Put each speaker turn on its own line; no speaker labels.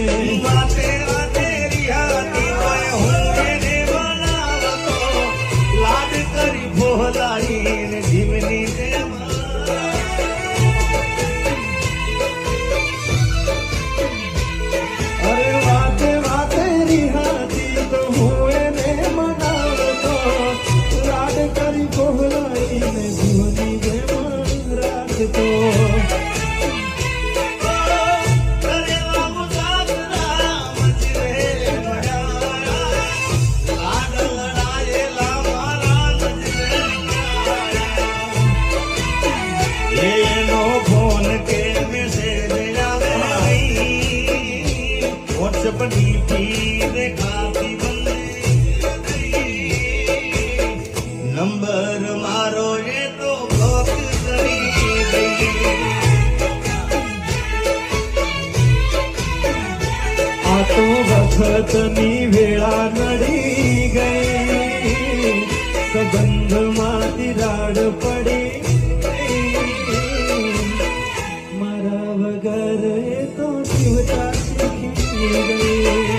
વાતે વાતે રિહાતી હોય હું એને બનાવતો લાડ કરી ભોલાઈને જીવની જેમ અરે વાતે વાતે રિહાતી તો હું એને મનાવતો લાડ કરી ભોલાઈને જીવની જેમ રાખતો નંબર મારો એ તો બ્લોક કરી ગઈ આ તો વખતની વેળા નડી ગઈ સંબંધમાં તિરાડ પડી મારા વગર એ તો જીવતા શીખી ગઈ